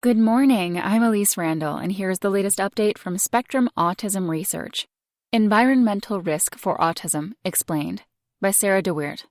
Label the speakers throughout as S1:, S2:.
S1: Good morning, I'm Elise Randall, and here's the latest update from Spectrum Autism Research. Environmental Risk for Autism Explained by Sarah DeWeert.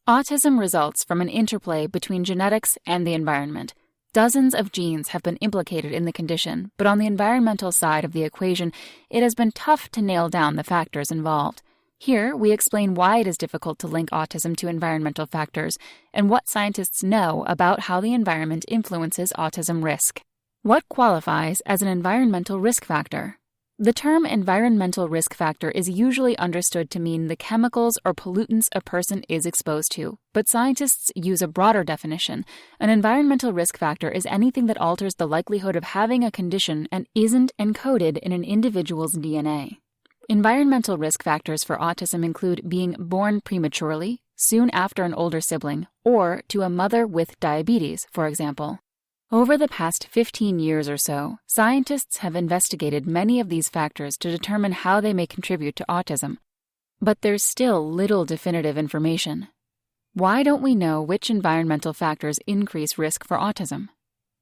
S1: Autism results from an interplay between genetics and the environment. Dozens of genes have been implicated in the condition, but on the environmental side of the equation, it has been tough to nail down the factors involved. Here, we explain why it is difficult to link autism to environmental factors and what scientists know about how the environment influences autism risk. What qualifies as an environmental risk factor? The term environmental risk factor is usually understood to mean the chemicals or pollutants a person is exposed to, but scientists use a broader definition. An environmental risk factor is anything that alters the likelihood of having a condition and isn't encoded in an individual's DNA. Environmental risk factors for autism include being born prematurely, soon after an older sibling, or to a mother with diabetes, for example. Over the past 15 years or so, scientists have investigated many of these factors to determine how they may contribute to autism. But there's still little definitive information. Why don't we know which environmental factors increase risk for autism?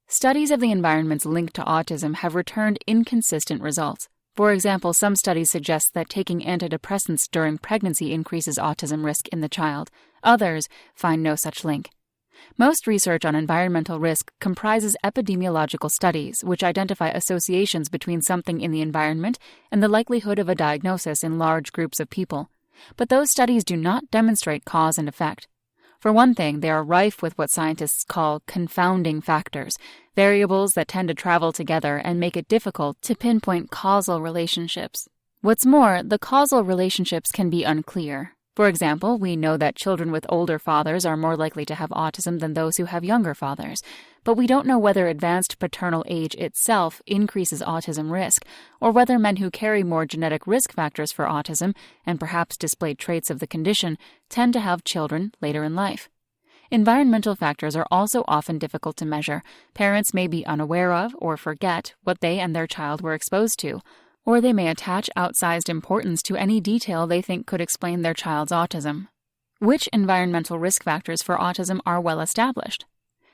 S1: Studies of the environment's link to autism have returned inconsistent results. For example, some studies suggest that taking antidepressants during pregnancy increases autism risk in the child. Others find no such link. Most research on environmental risk comprises epidemiological studies, which identify associations between something in the environment and the likelihood of a diagnosis in large groups of people. But those studies do not demonstrate cause and effect. For one thing, they are rife with what scientists call confounding factors, variables that tend to travel together and make it difficult to pinpoint causal relationships. What's more, the causal relationships can be unclear. For example, we know that children with older fathers are more likely to have autism than those who have younger fathers, but we don't know whether advanced paternal age itself increases autism risk, or whether men who carry more genetic risk factors for autism, and perhaps display traits of the condition, tend to have children later in life. Environmental factors are also often difficult to measure. Parents may be unaware of or forget what they and their child were exposed to, or they may attach outsized importance to any detail they think could explain their child's autism. Which environmental risk factors for autism are well established?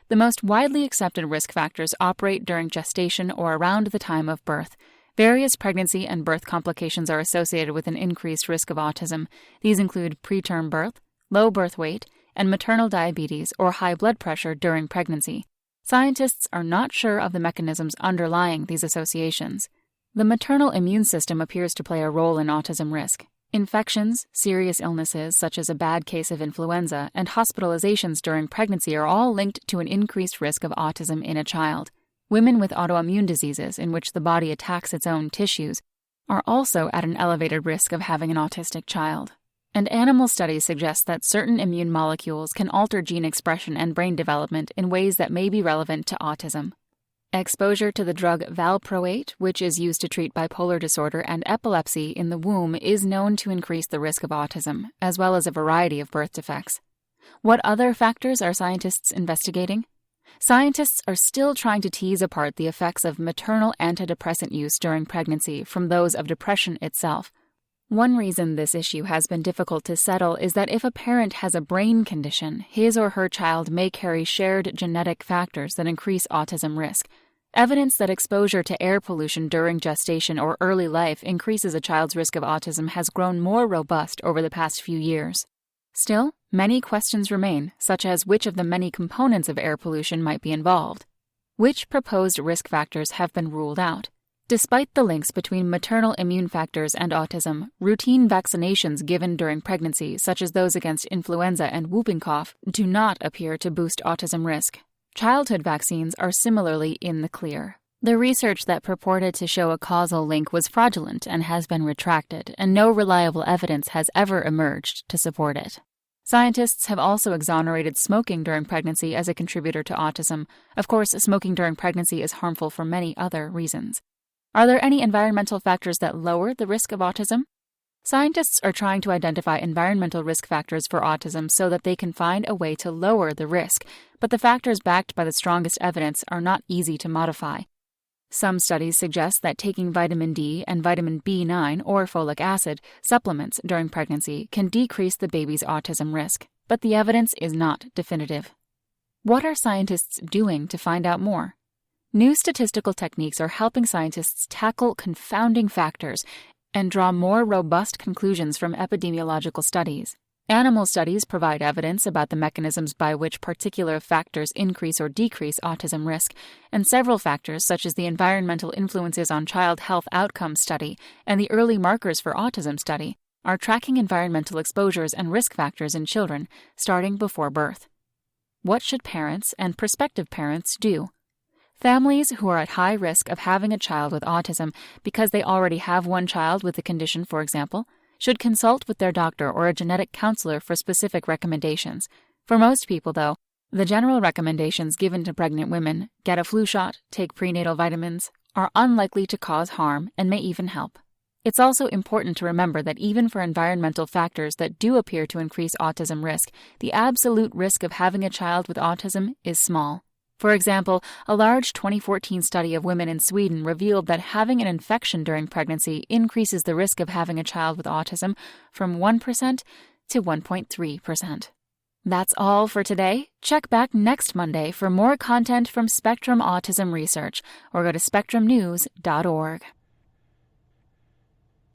S1: The most widely accepted risk factors operate during gestation or around the time of birth. Various pregnancy and birth complications are associated with an increased risk of autism. These include preterm birth, low birth weight, and maternal diabetes or high blood pressure during pregnancy. Scientists are not sure of the mechanisms underlying these associations. The maternal immune system appears to play a role in autism risk. Infections, serious illnesses such as a bad case of influenza, and hospitalizations during pregnancy are all linked to an increased risk of autism in a child. Women with autoimmune diseases in which the body attacks its own tissues are also at an elevated risk of having an autistic child. And animal studies suggest that certain immune molecules can alter gene expression and brain development in ways that may be relevant to autism. Exposure to the drug valproate, which is used to treat bipolar disorder and epilepsy in the womb, is known to increase the risk of autism, as well as a variety of birth defects. What other factors are scientists investigating? Scientists are still trying to tease apart the effects of maternal antidepressant use during pregnancy from those of depression itself. One reason this issue has been difficult to settle is that if a parent has a brain condition, his or her child may carry shared genetic factors that increase autism risk. Evidence that exposure to air pollution during gestation or early life increases a child's risk of autism has grown more robust over the past few years. Still, many questions remain, such as which of the many components of air pollution might be involved. Which proposed risk factors have been ruled out? Despite the links between maternal immune factors and autism, routine vaccinations given during pregnancy, such as those against influenza and whooping cough, do not appear to boost autism risk. Childhood vaccines are similarly in the clear. The research that purported to show a causal link was fraudulent and has been retracted, and no reliable evidence has ever emerged to support it. Scientists have also exonerated smoking during pregnancy as a contributor to autism. Of course, smoking during pregnancy is harmful for many other reasons. Are there any environmental factors that lower the risk of autism? Scientists are trying to identify environmental risk factors for autism so that they can find a way to lower the risk, but the factors backed by the strongest evidence are not easy to modify. Some studies suggest that taking vitamin D and vitamin B9 or folic acid supplements during pregnancy can decrease the baby's autism risk, but the evidence is not definitive. What are scientists doing to find out more? New statistical techniques are helping scientists tackle confounding factors and draw more robust conclusions from epidemiological studies. Animal studies provide evidence about the mechanisms by which particular factors increase or decrease autism risk, and several factors, such as the Environmental Influences on Child Health Outcomes study and the Early Markers for Autism study, are tracking environmental exposures and risk factors in children starting before birth. What should parents and prospective parents do? Families who are at high risk of having a child with autism because they already have one child with the condition, for example, should consult with their doctor or a genetic counselor for specific recommendations. For most people, though, the general recommendations given to pregnant women, get a flu shot, take prenatal vitamins, are unlikely to cause harm and may even help. It's also important to remember that even for environmental factors that do appear to increase autism risk, the absolute risk of having a child with autism is small. For example, a large 2014 study of women in Sweden revealed that having an infection during pregnancy increases the risk of having a child with autism from 1% to 1.3%. That's all for today. Check back next Monday for more content from Spectrum Autism Research, or go to spectrumnews.org.